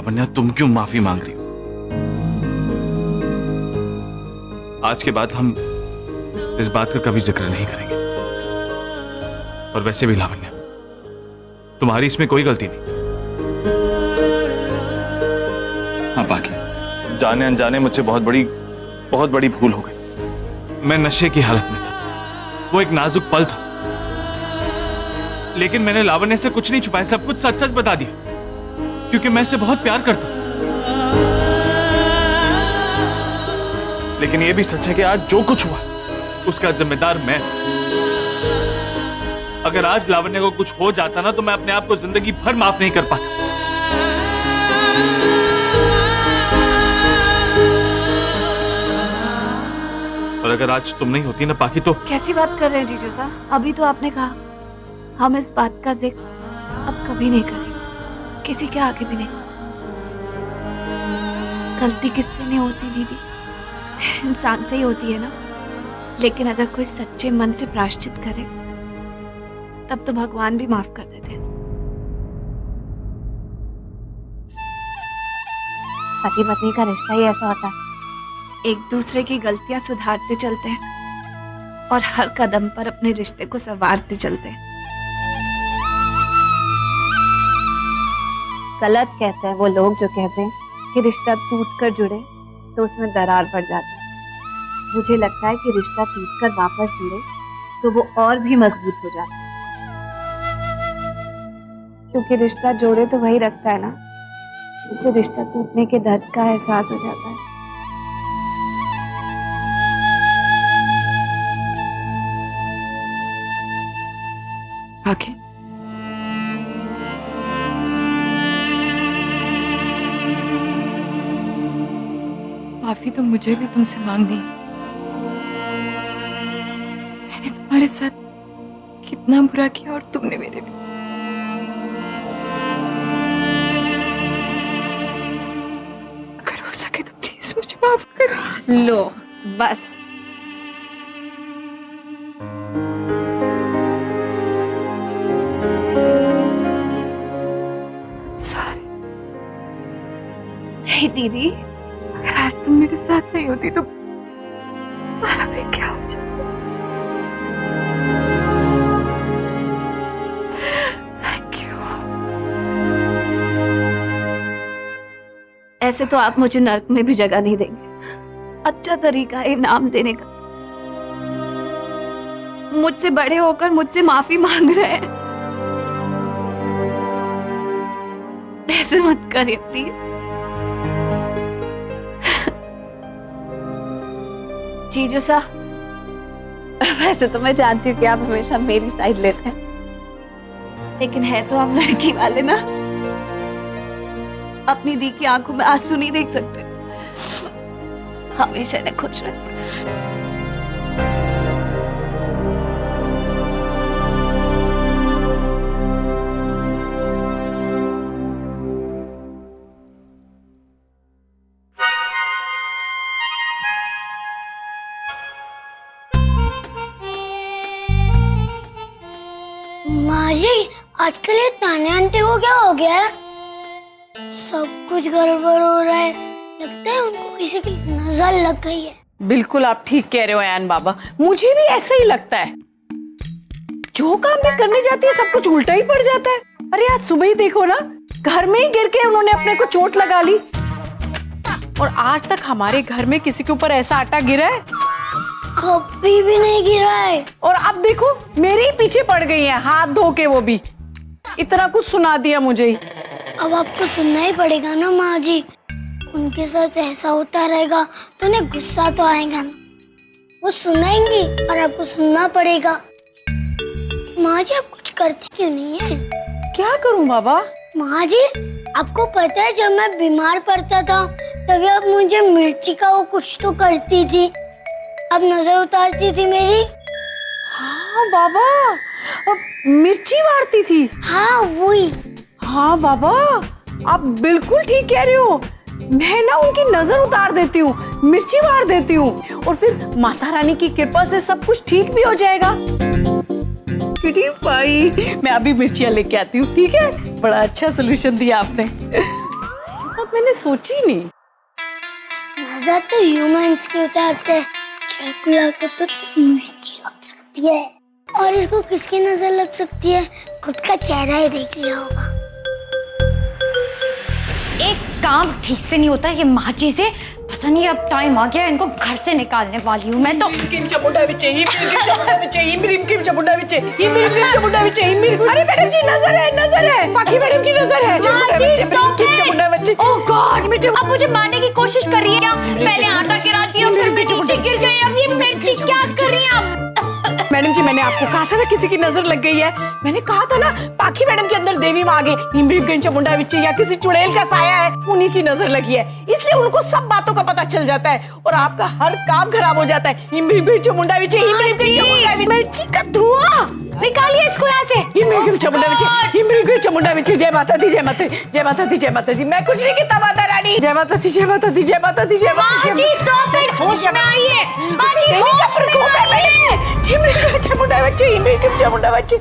लावण्या, तुम क्यों माफी मांग रही हो? आज के बाद हम इस बात का कभी जिक्र नहीं करेंगे। और वैसे भी लावण्या, तुम्हारी इसमें कोई गलती नहीं। हाँ, बाकी जाने अनजाने मुझसे बहुत बड़ी भूल हो गई। मैं नशे की हालत में था, वो एक नाजुक पल था, लेकिन मैंने लावण्य से कुछ नहीं छुपाया, सब कुछ सच सच बता दिया, क्योंकि मैं इसे बहुत प्यार करता हूं। लेकिन यह भी सच है कि आज जो कुछ हुआ उसका जिम्मेदार मैं। अगर आज लावण्य को कुछ हो जाता ना, तो मैं अपने आप को जिंदगी भर माफ नहीं कर पाता। और अगर आज तुम नहीं होती ना पाखी, तो कैसी बात कर रहे हैं जीजू साहब? अभी तो आपने कहा हम इस बात का जिक्र अब कभी नहीं करेंगे, किसी के आगे भी नहीं। गलती किससे नहीं होती दीदी, इंसान से ही होती है ना। लेकिन अगर कोई सच्चे मन से प्रायश्चित करे तब तो भगवान भी माफ कर देते हैं। पति पत्नी का रिश्ता ही ऐसा होता है, एक दूसरे की गलतियां सुधारते चलते हैं और हर कदम पर अपने रिश्ते को संवारते चलते हैं। गलत कहते हैं वो लोग जो कहते हैं कि रिश्ता टूटकर जुड़े तो उसमें दरार पड़ जाती है। मुझे लगता है कि रिश्ता टूटकर वापस जुड़े तो वो और भी मजबूत हो जाता है, क्योंकि रिश्ता जोड़े तो वही रखता है ना जिसे रिश्ता टूटने के दर्द का एहसास हो जाता है। आगे माफी तो मुझे भी तुमसे मांगनी है। मैंने तुम्हारे साथ कितना बुरा किया और तुमने मेरे भी। अगर हो सके तो प्लीज मुझे माफ करो। लो बस, सॉरी। हे दीदी, अगर आज तुम मेरे साथ नहीं होती तो हमारा भी क्या हो जाता। Thank you. ऐसे तो आप मुझे नर्क में भी जगह नहीं देंगे। अच्छा तरीका है इनाम देने का। मुझसे बड़े होकर मुझसे माफी मांग रहे हैं, ऐसे मत करिए प्लीज। जीजू साहब, वैसे तो मैं जानती हूँ कि आप हमेशा मेरी साइड लेते हैं, लेकिन है तो हम लड़की वाले ना, अपनी दी की आंखों में आंसू नहीं देख सकते। हमेशा इन्हें खुश रखते। माँ जी, आजकल ये तान्या आंटी को क्या हो गया है? सब कुछ गड़बड़ हो रहा है, लगता है उनको किसी की नजर लग गई है। बिल्कुल आप ठीक कह रहे हो अयान बाबा, मुझे भी ऐसा ही लगता है। जो काम मैं करने जाती है सब कुछ उल्टा ही पड़ जाता है। अरे आज सुबह ही देखो ना, घर में ही गिर के उन्होंने अपने को चोट लगा ली। और आज तक हमारे घर में किसी के ऊपर ऐसा आटा गिरा है? कभी भी नहीं गिरा है। और अब देखो मेरे ही पीछे पड़ गई है, हाथ धो के, वो भी इतना कुछ सुना दिया मुझे ही। अब आपको सुनना ही पड़ेगा ना माँ जी, उनके साथ ऐसा होता रहेगा तो उन्हें गुस्सा तो आएगा ना, वो सुनाएंगी और आपको सुनना पड़ेगा। माँ जी आप कुछ करती क्यों नहीं है? क्या करूं बाबा? माँ जी आपको पता है जब मैं बीमार पड़ता था तभी आप मुझे मिर्ची का वो कुछ तो करती थी, अब नजर उतारती थी मेरी। हाँ बाबा, अब मिर्ची मारती थी। हाँ वही। हाँ बाबा आप बिल्कुल ठीक कह रहे हो, मैं ना उनकी नजर उतार देती हूँ, मिर्ची मार देती हूँ और फिर माता रानी की कृपा से सब कुछ ठीक भी हो जाएगा। भाई मैं अभी मिर्चियाँ लेके आती हूँ, ठीक है? बड़ा अच्छा सोल्यूशन दिया आपने। मैंने सोची नहीं। नजर तो ह्यूमंस के उतारते हैं, ड्रैकुला को तो सिर्फ मिर्ची लग सकती है। और इसको किसकी नजर लग सकती है? खुद का चेहरा ही देख लिया होगा। एक काम ठीक से नहीं होता ये माची से। पता नहीं अब टाइम आ गया, इनको घर से निकालने वाली हूँ मैं तो। अरे मैडम जी नजर है, पाखी मैडम की नजर है। माची स्टॉप इट। ओह गॉड, अब मुझे मारने की कोशिश कर रही है क्या? पहले आटा गिरा दिया, फिर मैं नीचे गिर गई, अब ये मिर्ची क्या कर रही है आप? मैडम जी मैंने आपको कहा था ना किसी की नजर लग गई है। मैंने कहा था ना पाखी मैडम के अंदर देवी माँ गई चामुंडा बिच्ची या किसी चुड़ैल का साया है, उन्हीं की नजर लगी है, इसलिए उनको सब बातों का पता चल जाता है और आपका हर काम खराब हो जाता है। चामुंडा बिच्ची, मिर्ची का धुआं निकालिए इसको यहाँ से। चामुंडा बिच्ची, जय माता दी, जय माता दी, जय माता दी, जय माता दी। मैं कुछ नहीं कहता माता रानी। जय माता दी, जय माता दी, जय माता दी, जय माता दी। माची स्टॉप इट, होश में आइए। माची होश में आइए। चामुंडा बिच्ची, चामुंडा बिच्ची।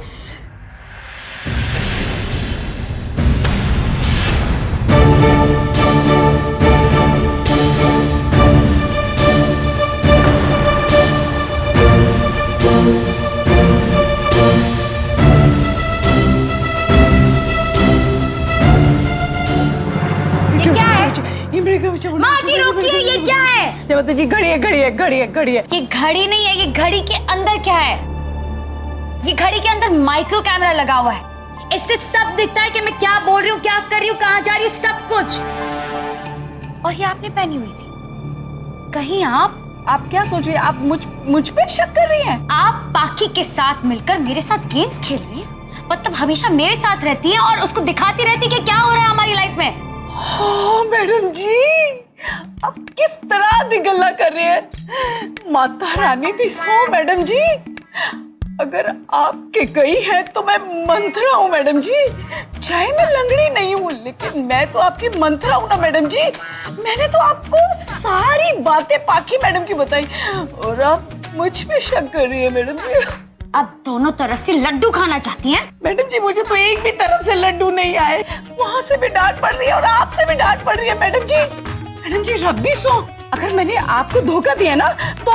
माची रोकिए, ये क्या है? जय माता जी, घड़ी है। ये घड़ी नहीं है, ये घड़ी के अंदर क्या है? ये घड़ी के अंदर माइक्रो कैमरा लगा हुआ है, इससे सब दिखता है कि मैं क्या बोल रही हूँ, क्या कर रही हूँ, कहाँ जा रही हूँ, सब कुछ। और ये आपने पहनी हुई थी। कहीं आप क्या सोच रही हैं? आप मुझ पे शक कर रही हैं? आप पाखी के साथ मिलकर मेरे साथ गेम्स खेल रही है, मतलब हमेशा मेरे साथ रहती है और उसको दिखाती रहती है कि क्या हो रहा है हमारी लाइफ में। मैडम जी आप किस तरह दी गल्ला कर रहे हैं? माता रानी दी सो मैडम जी, अगर आपके गई है तो मैं मंथरा हूँ मैडम जी। चाहे मैं लंगड़ी नहीं हूँ लेकिन मैं तो आपकी मंथरा हूँ ना मैडम जी। मैंने तो आपको सारी बातें पाखी मैडम की बताई और आप मुझ पे शक कर रही है मैडम जी। अब दोनों तरफ से लड्डू खाना चाहती हैं? मैडम जी मुझे तो एक भी तरफ से लड्डू नहीं आए, वहाँ से भी डांट पड़ रही है और आपसे भी डांट पड़ रही है मैडम जी। मैडम जी रब्बी सो, अगर मैंने आपको धोखा दिया ना तो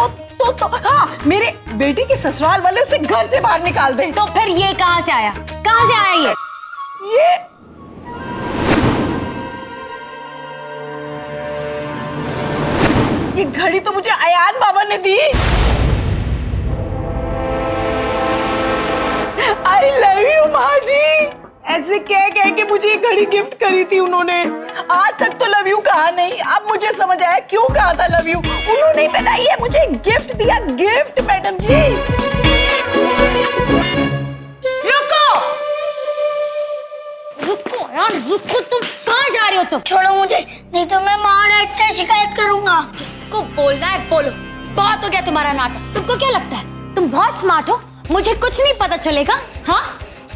हाँ, मेरे बेटी के ससुराल वाले उसे घर से बाहर निकाल दें। तो फिर ये कहाँ से आया? कहाँ से आया ये घड़ी तो मुझे अयान बाबा ने दी। आई लव यू माँ जी, ऐसे कह के मुझे ये घड़ी गिफ्ट करी थी उन्होंने। आज तक तो लव यू कहा नहीं, अब मुझे समझ आया क्यों कहा था लव यू। उन्होंने ही बनाई है, मुझे गिफ्ट दिया, गिफ्ट मैडम जी। रुको यार रुको, तुम कहाँ जा रहे हो? तुम छोड़ो मुझे, नहीं तो मैं महाराज से शिकायत करूंगा। जिसको बोलना है बोलो, बहुत हो गया तुम्हारा नाटक। तुमको क्या लगता है तुम बहुत स्मार्ट हो, मुझे कुछ नहीं पता चलेगा? हाँ,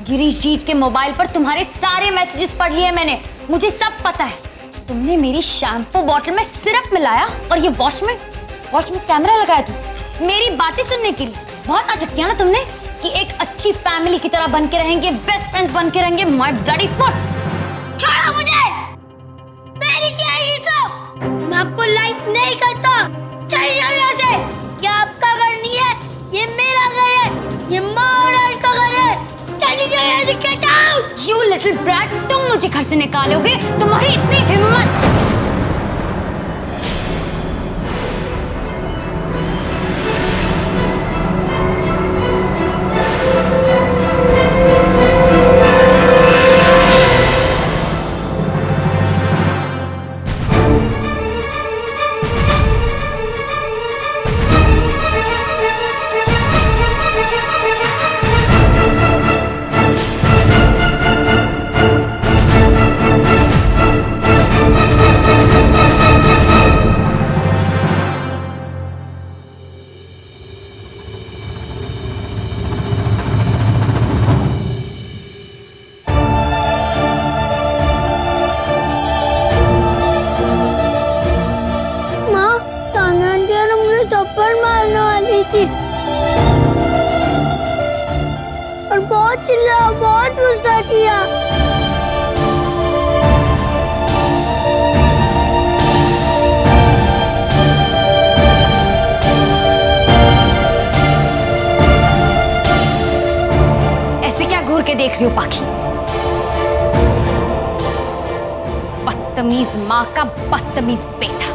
गिरीश जी के मोबाइल पर तुम्हारे सारे मैसेजेस पढ़ लिए मैंने, मुझे सब पता है। तुमने मेरी शैम्पू बॉटल में सिरप मिलाया और ये वॉच में कैमरा लगाया तुम मेरी बातें सुनने के लिए। बहुत नाटक किया ना तुमने कि एक अच्छी फैमिली की तरह बन के रहेंगे, बेस्ट फ्रेंड्स बन के रहेंगे। माय ब्लडी फुट, छोड़ो मुझे, मेरी क्या है ये सब? मैं आपको लाइक नहीं करता, चले जाओ यहाँ से। क्या आपका घर नहीं है, ये मेरा घर है, ये महाराज का घर है। चली जाओ यहाँ से, get out. You little brat, तुम मुझे घर से निकालोगे? तुम्हारी इतनी हिम्मत? और बहुत चिल्लाया, बहुत गुस्सा किया। रही हो पाखी? बदतमीज माँ का बदतमीज बेटा।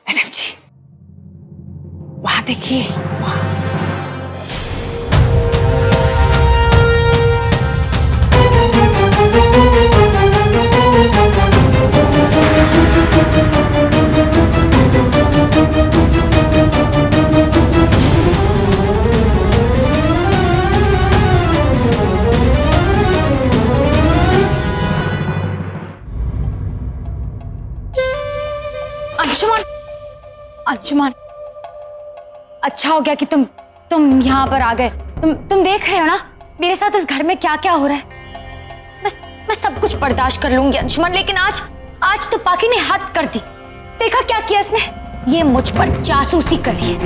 मैडम जी, वहां देखिए, वहां। अंशुमान, अंशुमान, अच्छा हो गया कि तुम यहाँ पर आ गए। तुम देख रहे हो ना मेरे साथ इस घर में क्या क्या हो रहा है। मैं सब कुछ बर्दाश्त कर लूंगी अंशुमान, लेकिन आज तो पाकी ने हद कर दी। देखा क्या किया इसने? ये मुझ पर जासूसी कर रही है।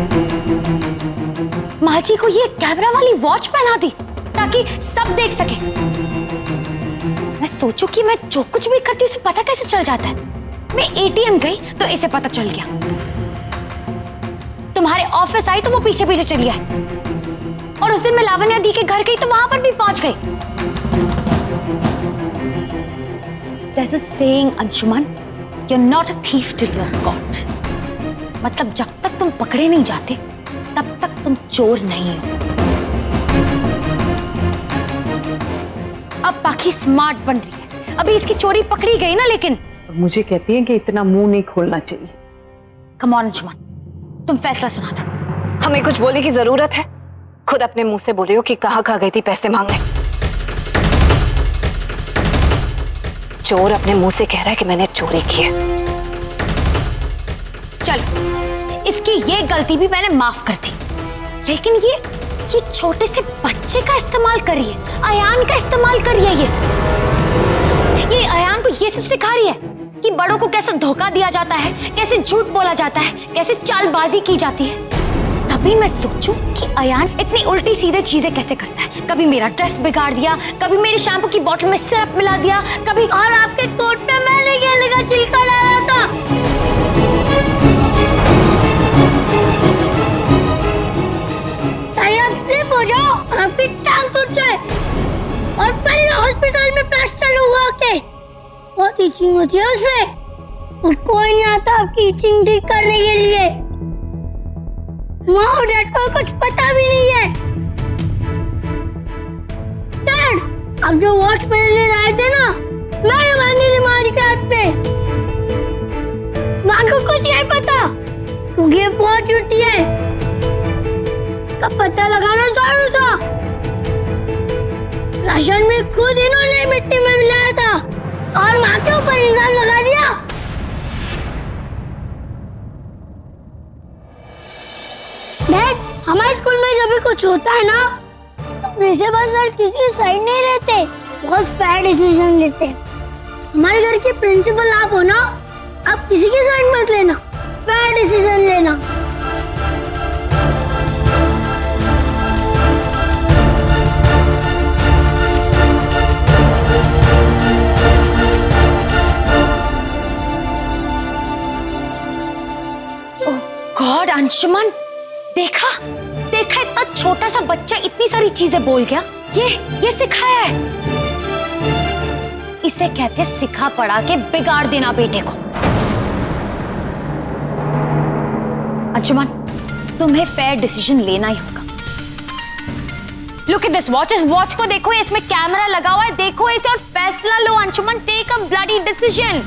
माँ जी को ये कैमरा वाली वॉच पहना दी ताकि सब देख सके। मैं सोचू कि मैं जो कुछ भी करती हूँ उसे पता कैसे चल जाता है। मैं एटीएम गई तो इसे पता चल गया। तुम्हारे ऑफिस आई तो वो पीछे पीछे चली आई, और उस दिन मैं लावण्या दी के घर गई तो वहां पर भी पहुंच गई। There's a saying, Anshuman, you're not a thief till you're caught। मतलब जब तक तुम पकड़े नहीं जाते तब तक तुम चोर नहीं हो। अब पाखी स्मार्ट बन रही है, अभी इसकी चोरी पकड़ी गई ना, लेकिन मुझे कहती है कि इतना मुंह नहीं खोलना चाहिए। कम ऑन अंशुमन, तुम फैसला सुना दो। हमें कुछ बोलने की जरूरत है? खुद अपने मुंह से बोले हो कि कहाँ गई थी पैसे मांगने। चोर अपने मुंह से कह रहा है कि मैंने चोरी की है। चलो, इसकी ये गलती भी मैंने माफ कर दी, लेकिन ये छोटे से बच्चे का इस्तेमाल कर रही है, अयान का इस्तेमाल कर रही है। ये अयान को ये सब सिखा रही है कि बड़ों को कैसे धोखा दिया जाता है, कैसे झूठ बोला जाता है, कैसे चालबाजी की जाती है। तभी मैं सोचूं कि अयान इतनी उल्टी सीधे चीजें कैसे करता है। कभी मेरा ड्रेस बिगाड़ दिया, कभी मेरे शैम्पू की बोतल में सिरप मिला दिया, कभी और आपके कोट पे मैंने गेंदे का छिलका डाला था। स्लिप हो जाओ, आपकी टांग टूट जाए और पहले हॉस्पिटल में प्लास्टर हुआ के। बहुत इचिंग होती है उसमें, और कोई नहीं आता आपकी इचिंग ठीक करने के लिए। माँ और डैड को कुछ पता भी नहीं है। डैड, आप जो वॉच मेरे लिए लाए थे ना, मैंने बांधी थी माँ जी के हाथ पे। माँ को कुछ नहीं पता क्योंकि ये बहुत झूठी है। का पता लगाना जरूर था। राशन में खुद इन्होंने मिट्टी में मिलाया था और माँ के ऊपर इल्जाम लगा दिया। डैड, हमारे स्कूल में जब भी कुछ होता है ना, तो प्रिंसिपल सर किसी की साइड नहीं रहते, बहुत फेयर डिसीजन लेते हैं। हमारे घर के प्रिंसिपल आप हो ना, आप किसी की साइड मत लेना, फेयर डिसीजन लेना। गॉड अंशुमन, देखा इतना छोटा सा बच्चा इतनी सारी चीजें बोल गया। ये सिखाया है। इसे कहते सिखा पढ़ा के बिगाड़ देना बेटे को। अंशुमन, तुम्हें फेयर डिसीजन लेना ही होगा। लुक एट दिस वॉच, इस वॉच को देखो, इसमें कैमरा लगा हुआ है, देखो इसे और फैसला लो Anshuman. Take a bloody decision.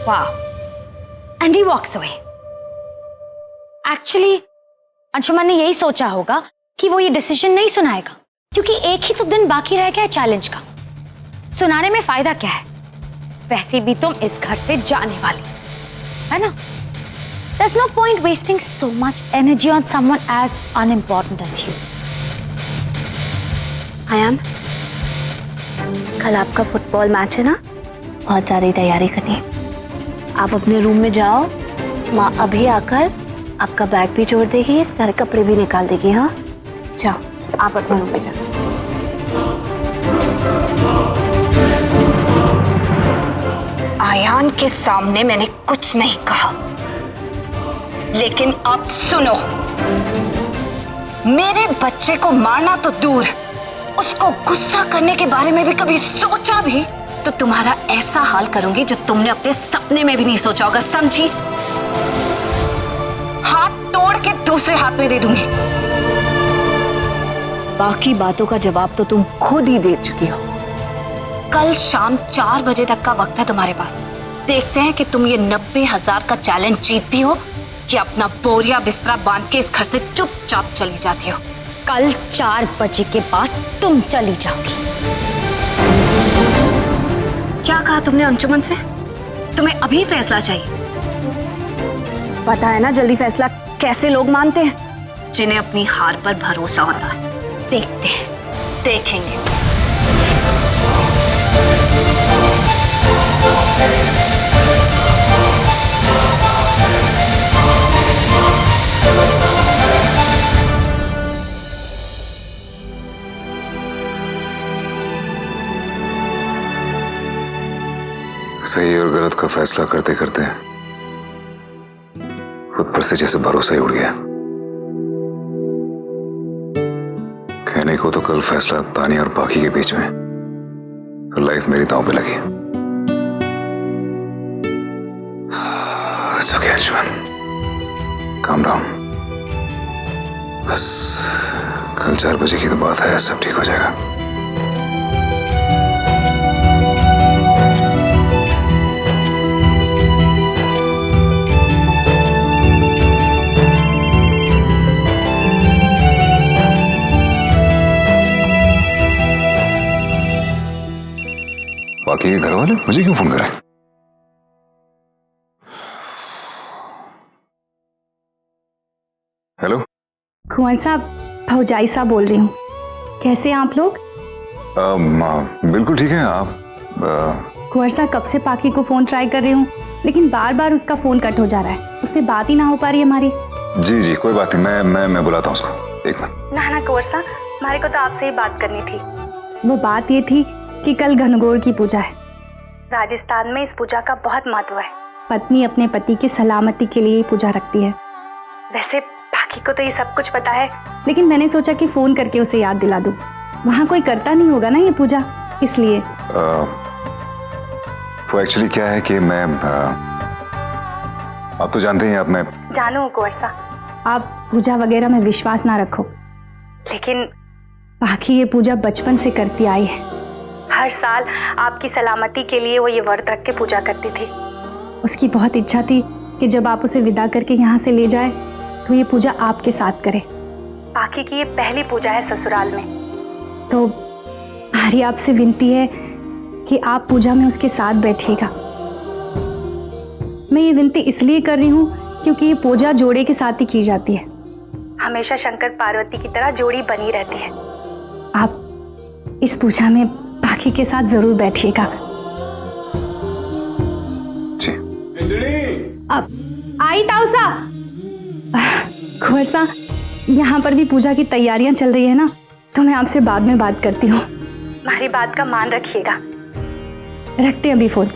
Wow. And he walks away. Actually, Anshuman ने यही सोचा होगा कि वो ये डिसीजन नहीं सुनाएगा, क्योंकि एक ही तो दिन बाकी रह गया चैलेंज का। सुनाने में फायदा क्या है? वैसे भी तुम इस घर से जाने वाली है ना? There's no point wasting so much energy on someone as unimportant as you. Ayaan, कल आपका फुटबॉल मैच है ना, बहुत सारी तैयारी करनी है। आप अपने रूम में जाओ, माँ अभी आकर आपका बैग भी जोड़ देगी, सारे कपड़े भी निकाल देगी। हाँ जाओ, आप अपने रूम में जाओ। आयान के सामने मैंने कुछ नहीं कहा, लेकिन अब सुनो, मेरे बच्चे को मारना तो दूर, उसको गुस्सा करने के बारे में भी कभी सोचा भी तो तुम्हारा ऐसा हाल करूंगी जो तुमने अपने सपने में भी नहीं सोचा होगा, समझी? हाथ तोड़ के दूसरे हाथ में दे दूंगी। बाकी बातों का जवाब तो तुम खुद ही दे चुकी हो। कल शाम 4 बजे तक का वक्त है तुम्हारे पास। देखते हैं कि तुम ये 90,000 का चैलेंज जीतती हो कि अपना बोरिया बिस्तरा बांध के इस घर से चुपचाप चली जाती हो। कल 4 बजे के बाद तुम चली जाओगी। क्या कहा तुमने अंजुमन से? तुम्हें अभी फैसला चाहिए? पता है ना जल्दी फैसला कैसे लोग मानते हैं, जिन्हें अपनी हार पर भरोसा होता है। देखते हैं। देखेंगे। सही और गलत का फैसला करते करते खुद पर से जैसे भरोसा ही उड़ गया। कहने को तो कल फैसला तानिया और बाकी के बीच में, तो लाइफ मेरी दांव पे लगी। It's okay, Anjuman, calm down. बस कल 4 बजे की तो बात है, सब ठीक हो जाएगा। बाकी ये घर वाले मुझे क्यों फोन करें? हेलो, कुंवर साहब, भौजाई साहब बोल रही हूँ। कैसे हैं आप लोग? बिल्कुल ठीक है। आप कुंवर साहब, कब से पाकी को फोन ट्राई कर रही हूँ, लेकिन बार बार उसका फोन कट हो जा रहा है, उससे बात ही ना हो पा रही हमारी। जी जी कोई बात नहीं, मैं बुलाता हूँ उसको, एक मिनट। ना कुंवर साहब, हमारे को तो आपसे ही बात करनी थी। वो बात ये थी कि कल घनघोर की पूजा है। राजस्थान में इस पूजा का बहुत महत्व है। पत्नी अपने पति की सलामती के लिए पूजा रखती है। वैसे बाकी को तो ये सब कुछ पता है, लेकिन मैंने सोचा कि फोन करके उसे याद दिला दूं। वहाँ कोई करता नहीं होगा ना ये पूजा, इसलिए। वो एक्चुअली क्या है कि मैं आप तो जानते हैं, आप मैं जानू कुंवर साहब, आप पूजा वगैरह में विश्वास ना रखो, लेकिन बाकी ये पूजा बचपन से करती आई है। हर साल आपकी सलामती के लिए वो ये व्रत रख के पूजा करती थी। उसकी बहुत इच्छा थी कि जब आप उसे विदा करके यहाँ से ले जाए तो ये पूजा आपके साथ करे। बाकी की ये पहली पूजा है ससुराल में, तो हमारी आपसे विनती है कि आप पूजा में उसके साथ बैठिएगा। मैं ये विनती इसलिए कर रही हूँ क्योंकि ये पूजा जोड़े के साथ ही की जाती है। हमेशा शंकर पार्वती की तरह जोड़ी बनी रहती है। आप इस पूजा में बाकी के साथ जरूर बैठिएगा। जी। अब आई ताऊसा। कुंवर साहब, यहाँ पर भी पूजा की तैयारियां चल रही है ना, तो मैं आपसे बाद में बात करती हूँ। हमारी बात का मान रखिएगा। रखते हैं अभी फोन।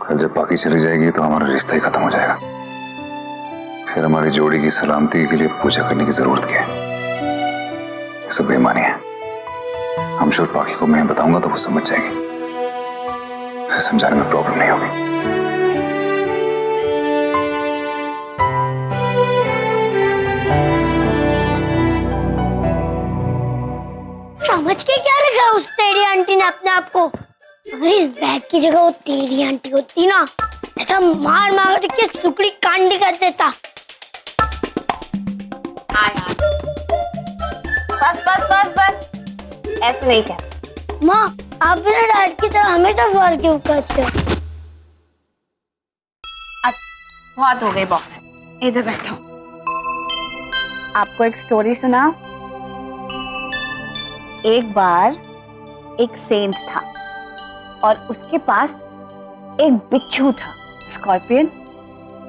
कल जब बाकी चली जाएगी तो हमारा रिश्ता ही खत्म हो जाएगा। फिर हमारी जोड़ी की सलामती के लिए पूजा करने की जरूरत क्या है? ये सब बेईमानी है। हम श्योर बाकी को मैं बताऊंगा तो वो समझ जाएगी। उसे समझाने में प्रॉब्लम नहीं होगी। समझ के क्या रखा उस तेरी आंटी ने अपने आप को? अगर इस बैग की जगह वो तेरी आंटी होती ना, ऐसा मार मार के सुकड़ी कांडी कर देता। बस बस बस बस, ऐसे नहीं कर। माँ, आप बिना डैड की तरह हमेशा वार क्यों करते हो? बहुत हो गई बॉक्सिंग, इधर बैठो। आपको एक स्टोरी सुना। एक बार एक सेंट था और उसके पास एक बिच्छू था, स्कॉर्पियन,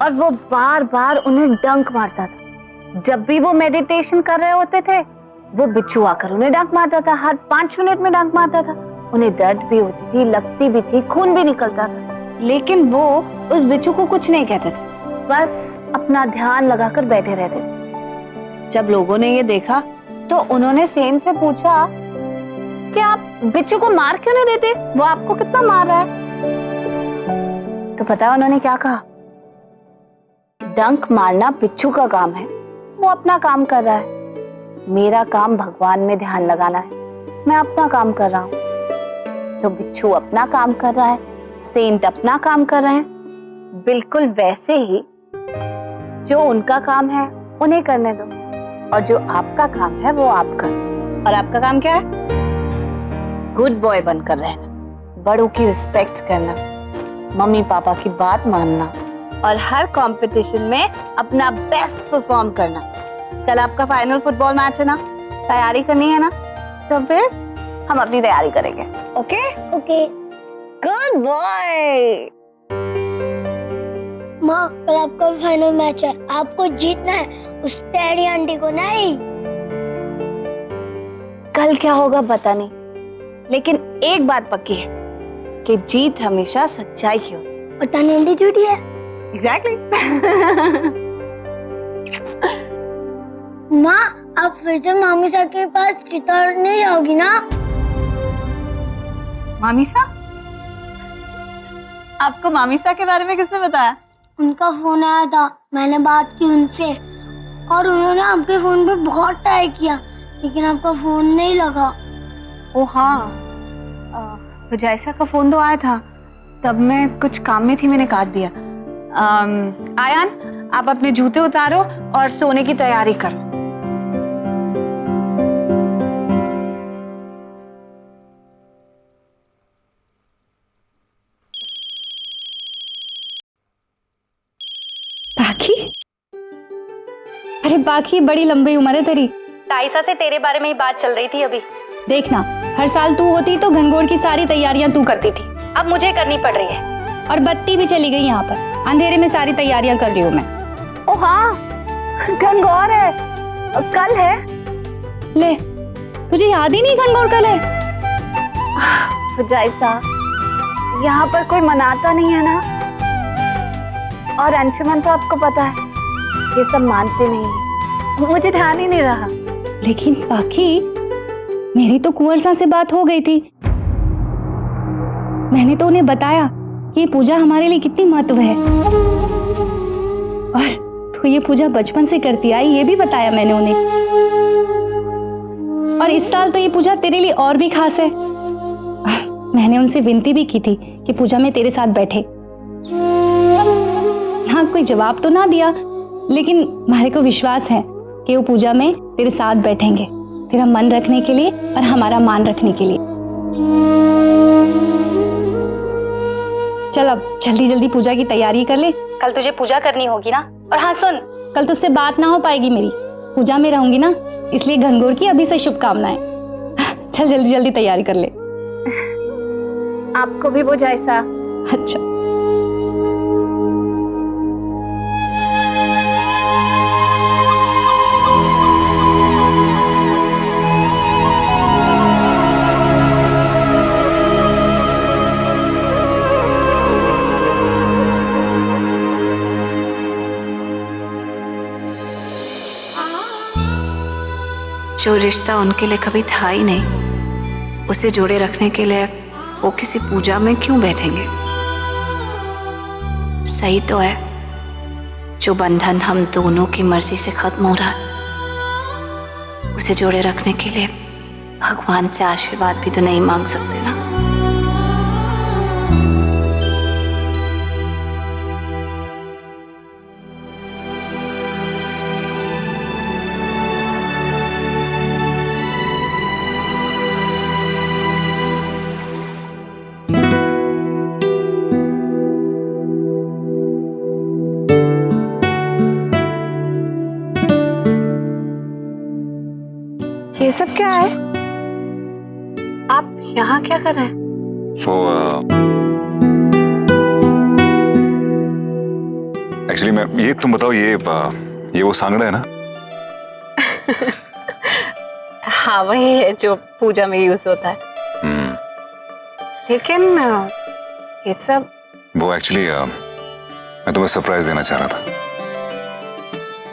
और वो बार बार उन्हें डंक मारता था। जब भी वो मेडिटेशन कर रहे होते थे वो बिच्छू आकर उन्हें डंक मारता था। हर 5 मिनट में डंक मारता था। उन्हें दर्द भी होती थी, लगती भी थी, खून भी निकलता था, लेकिन वो उस बिच्छू को कुछ नहीं कहते थे, बस अपना ध्यान लगाकर बैठे रहते थे। जब लोगों ने ये देखा तो उन्होंने सेंट से पूछा कि आप बिच्छू को मार क्यों नहीं देते, वो आपको कितना मार रहा है। तो पता है उन्होंने क्या कहा? डंक मारना बिच्छू का काम है, वो अपना काम कर रहा है। मेरा काम भगवान में ध्यान लगाना है, मैं अपना काम कर रहा हूँ। तो बिच्छू अपना काम कर रहा है, सेंट अपना काम कर रहे हैं। बिल्कुल वैसे ही जो उनका काम है उन्हें करने दो, और जो आपका काम है वो आप करो। और आपका काम क्या है? गुड बॉय बनकर रहना, बड़ों की रिस्पेक्ट करना, मम्मी पापा की बात मानना, और हर कंपटीशन में अपना बेस्ट परफॉर्म करना। कल आपका फाइनल फुटबॉल मैच है ना, तैयारी करनी है ना, तो फिर हम अपनी तैयारी करेंगे। Okay okay. Good boy. माँ, कल आपका फाइनल मैच है, आपको जीतना है, उस टैडी आंटी को नहीं। कल क्या होगा पता नहीं, लेकिन एक बात पक्की है कि जीत हमेशा सच्चाई की होती है। और टैडी आंटी झूठी है। एग्जैक्टली। माँ, आप फिर से मामी सा के पास चितारने जाओगी ना? मामीसा? आपको मामीसा के बारे में किसने बताया? उनका फोन आया था, मैंने बात की उनसे, और उन्होंने आपके फोन पे बहुत ट्राई किया, लेकिन आपका फोन नहीं लगा। ओ हाँ, जैसा का फोन तो आया था, तब मैं कुछ काम में थी, मैंने काट दिया। आयान, आप अपने जूते उतारो और सोने की तैयारी करो। बाकी? अरे बाकी, बड़ी लंबी उम्र है तेरी। ताइसा से तेरे बारे में ही बात चल रही थी अभी। देखना, हर साल तू होती तो घनघोर की सारी तैयारियां तू करती थी, अब मुझे करनी पड़ रही है। और बत्ती भी चली गई यहाँ पर, अंधेरे में सारी तैयारियां कर रही हूँ मैं। ओ हाँ, घनघोर है, कल है। ले, तुझे याद ही नहीं घनघोर कल है? फुजाइसा, यहाँ पर कोई मनाता नहीं है ना, और अंशुमन तो आपको पता है ये सब मानते नहीं है, मुझे ध्यान ही नहीं रहा। लेकिन बाकी, मेरी तो कुंवर सा से बात हो गई थी। मैंने तो उन्हें बताया कि ये पूजा हमारे लिए कितनी महत्व है, और तो ये पूजा बचपन से करती आई, ये भी बताया मैंने उन्हें। और इस साल तो ये पूजा तेरे लिए और भी खास है। मैंने उनसे विनती भी की थी कि पूजा में तेरे साथ बैठे। हाँ, कोई जवाब तो ना दिया, लेकिन हमारे को विश्वास है कि वो पूजा में तेरे साथ बैठेंगे, तेरा मन रखने के लिए और हमारा मान रखने के लिए। चल अब जल्दी जल्दी पूजा की तैयारी कर ले, कल तुझे पूजा करनी होगी ना। और हाँ सुन, कल तुझसे बात ना हो पाएगी मेरी, पूजा में रहूंगी ना, इसलिए घनघोर की अभी से शुभकामनाएं। चल जल्दी जल्दी तैयारी कर ले। आपको भी वो जैसा। अच्छा। जो रिश्ता उनके लिए कभी था ही नहीं, उसे जोड़े रखने के लिए वो किसी पूजा में क्यों बैठेंगे? सही तो है, जो बंधन हम दोनों की मर्जी से खत्म हो रहा है, उसे जोड़े रखने के लिए भगवान से आशीर्वाद भी तो नहीं मांग सकते ना। ये सब क्या है? आप यहाँ क्या कर रहे हैं? वो एक्चुअली मैं ये तुम बताओ, ये वो सांगड़ा है ना? हाँ वही है जो पूजा में यूज होता है। लेकिन ये सब वो एक्चुअली मैं तुम्हें सरप्राइज देना चाह रहा था।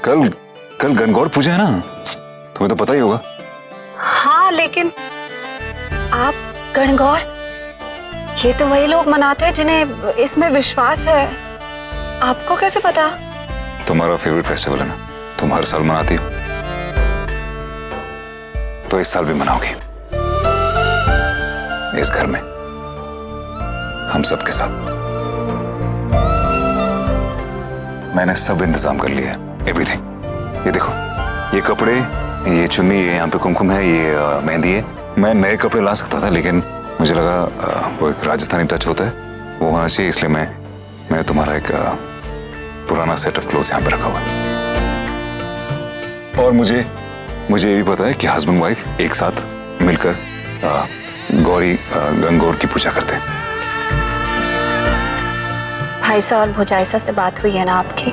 कल गणगौर पूजा है ना, तुम्हें तो पता ही होगा। हाँ लेकिन आप गणगौर, ये तो वही लोग मनाते हैं जिन्हें इसमें विश्वास है। आपको कैसे पता? तुम्हारा फेवरेट फेस्टिवल है ना, तुम हर साल मनाती हो, तो इस साल भी मनाओगी इस घर में हम सबके साथ। मैंने सब इंतजाम कर लिया है, एवरीथिंग। ये देखो, ये कपड़े, ये चुन्नी, ये यहाँ पे कुमकुम है, ये मेहंदी है। मैं नए कपड़े ला सकता था लेकिन मुझे लगा वो एक राजस्थानी टच होता है, वो होना चाहिए, इसलिए मैं तुम्हारा एक पुराना सेट ऑफ क्लोथ्स यहाँ पे रखा हुआ है। और मुझे ये भी पता है कि हस्बैंड वाइफ एक साथ मिलकर गणगौर की पूजा करते हैं। भाईसा और भुजाइसा से बात हुई है ना आपकी?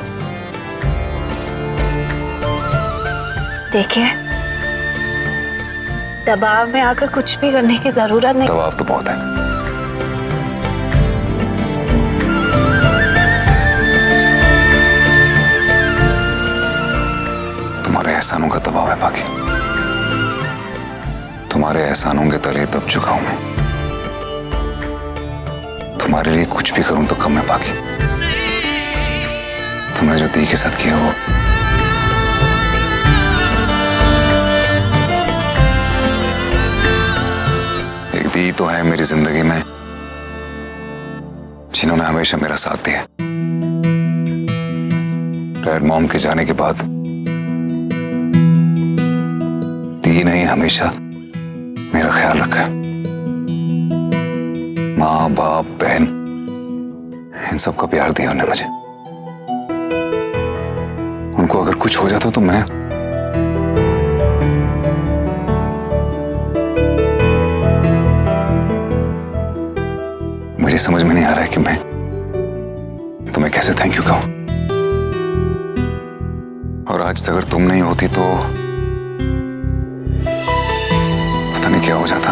देखिए, दबाव में आकर कुछ भी करने की जरूरत नहीं। दबाव तो बहुत है। तुम्हारे एहसानों का दबाव है बाकी। तुम्हारे एहसानों के तले दब चुका हूं मैं। तुम्हारे लिए कुछ भी करूं तो कम है बाकी। तुमने जो दी के साथ किया वो एक दी तो है मेरी जिंदगी में, जिन्होंने हमेशा मेरा साथ दिया। डैड मॉम के जाने के बाद दी ने हमेशा मेरा ख्याल रखा है। माँ बाप बहन इन सब का प्यार दिया उन्हें मुझे। उनको अगर कुछ हो जाता तो मैं मुझे समझ में नहीं आ रहा है कि मैं तुम्हें कैसे थैंक यू कहूं। और आज अगर तुम नहीं होती तो पता नहीं क्या हो जाता।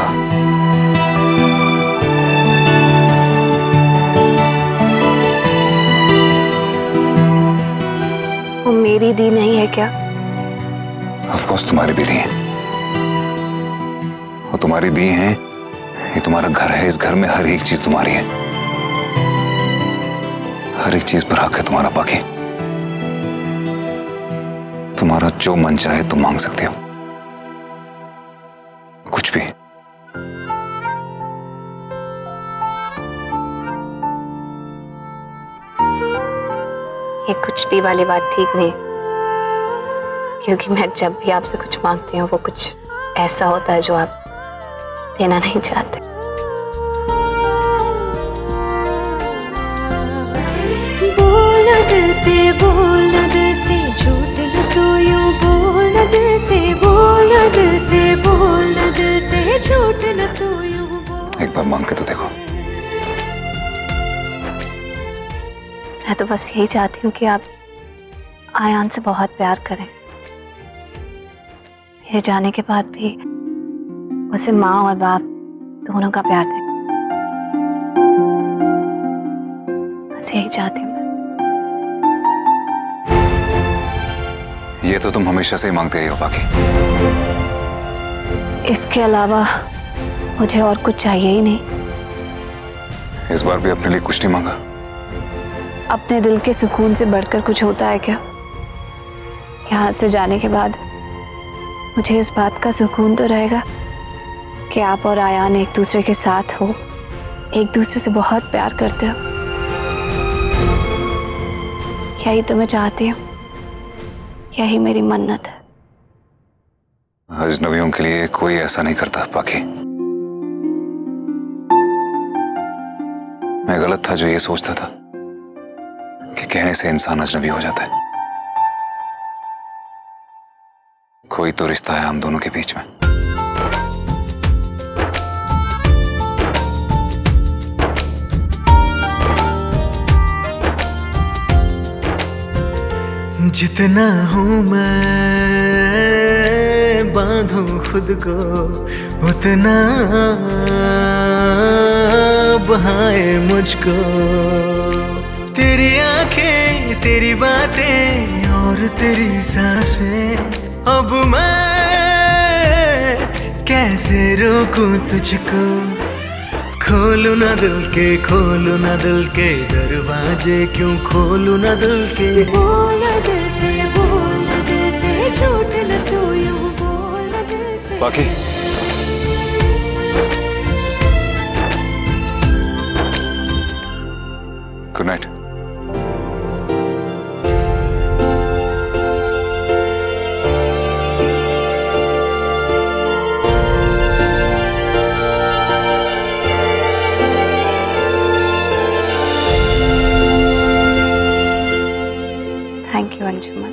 वो मेरी दी नहीं है क्या? ऑफ कोर्स तुम्हारी भी दी है, और तुम्हारी दी है, ये तुम्हारा घर है, इस घर में हर एक चीज तुम्हारी है, हर एक चीज पर हक है तुम्हारा बाकी। तुम्हारा जो मन चाहे तुम मांग सकते हो, कुछ भी। ये कुछ भी वाली बात ठीक नहीं, क्योंकि मैं जब भी आपसे कुछ मांगती हूँ वो कुछ ऐसा होता है जो आप देना नहीं चाहते। बोलना दिल से झूठ न तो यूं बोलना दिल से, बोलना दिल से झूठ न तो यूं बोल। एक बार मांग के तो देखो। मैं तो बस यही चाहती हूँ कि आप आयान से बहुत प्यार करें। मेरे जाने के बाद भी उसे माँ और बाप दोनों का प्यार दें। बस यही चाहती हूँ। ये तो तुम हमेशा से ही मांगते ही हो बाकी। इसके अलावा मुझे और कुछ चाहिए ही नहीं। इस बार भी अपने लिए कुछ नहीं मांगा? अपने दिल के सुकून से बढ़कर कुछ होता है क्या? यहाँ से जाने के बाद मुझे इस बात का सुकून तो रहेगा कि आप और आयान एक दूसरे के साथ हो, एक दूसरे से बहुत प्यार करते हो। यही तो मैं चाहती हूँ, यही मेरी मन्नत है। अजनबियों के लिए कोई ऐसा नहीं करता बाकी। मैं गलत था जो ये सोचता था कि कहने से इंसान अजनबी हो जाता है। कोई तो रिश्ता है हम दोनों के बीच में। जितना हूँ मैं बांधूं खुद को उतना बहाए मुझको। तेरी आंखें, तेरी बातें और तेरी सांसें, अब मैं कैसे रोकूं तुझको। खोलू ना दिल के, खोलू ना दिल के दरवाजे, क्यों खोलू ना दिल के। बोलना दिल से, बोलना दिल से, झूठ न तू यूं बोलना दिल से। बाकी good night. Thank you Anjuman.